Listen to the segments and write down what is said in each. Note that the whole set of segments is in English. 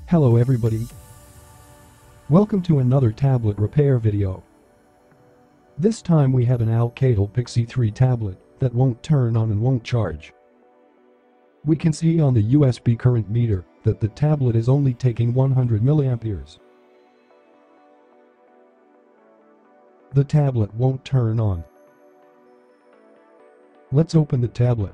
Hello everybody. Welcome to another tablet repair video. This time we have an Alcatel Pixi 3 tablet that won't turn on and won't charge. We can see on the USB current meter that the tablet is only taking 100 milliamperes. The tablet won't turn on. Let's open the tablet.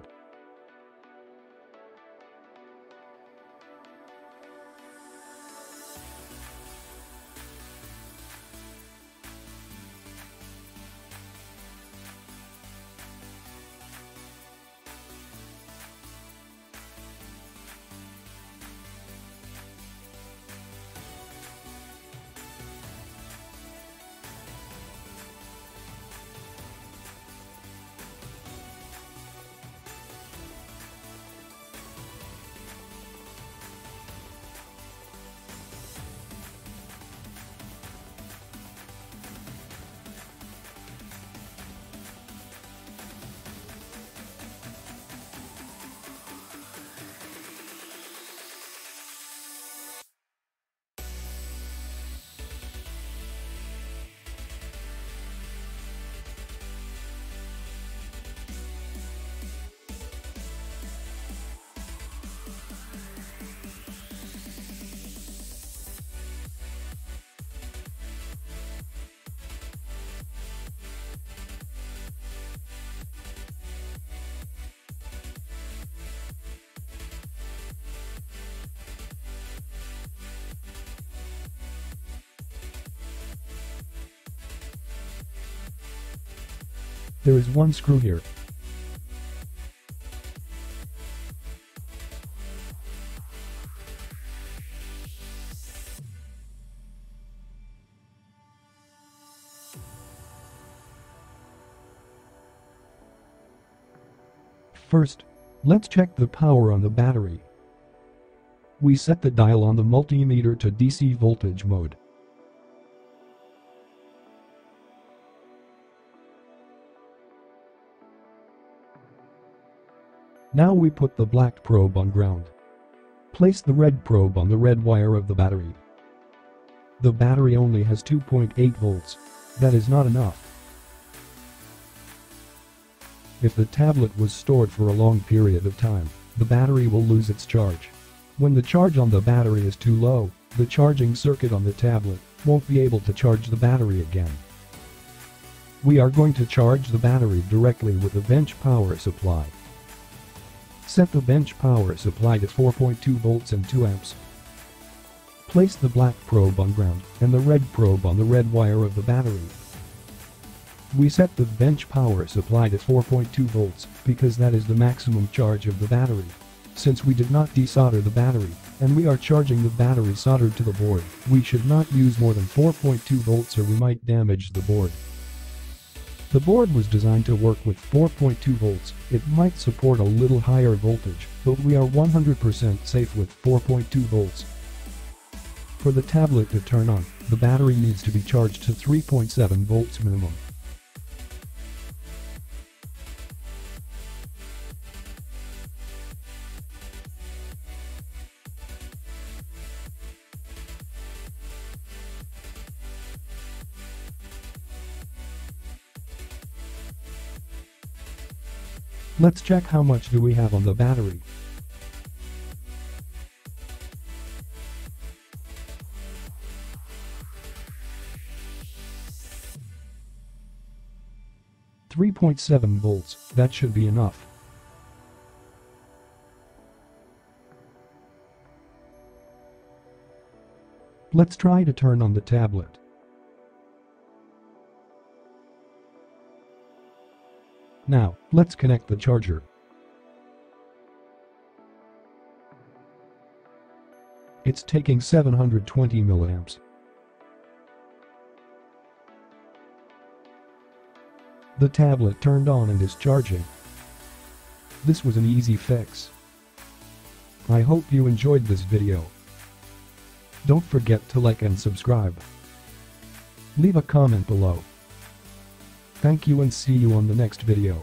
There is one screw here. First, let's check the power on the battery. We set the dial on the multimeter to DC voltage mode. Now we put the black probe on ground. Place the red probe on the red wire of the battery. The battery only has 2.8 volts. That is not enough. If the tablet was stored for a long period of time, the battery will lose its charge. When the charge on the battery is too low, the charging circuit on the tablet won't be able to charge the battery again. We are going to charge the battery directly with a bench power supply. Set the bench power supply to 4.2 volts and 2 amps. Place the black probe on ground and the red probe on the red wire of the battery. We set the bench power supply to 4.2 volts because that is the maximum charge of the battery. Since we did not desolder the battery and we are charging the battery soldered to the board, we should not use more than 4.2 volts or we might damage the board. The board was designed to work with 4.2 volts. It might support a little higher voltage, but we are 100% safe with 4.2 volts. For the tablet to turn on, the battery needs to be charged to 3.7 volts minimum. Let's check how much do we have on the battery. .7 volts, that should be enough. Let's try to turn on the tablet. Now, let's connect the charger. It's taking 720 milliamps. The tablet turned on and is charging. This was an easy fix. I hope you enjoyed this video. Don't forget to like and subscribe. Leave a comment below. Thank you and see you on the next video.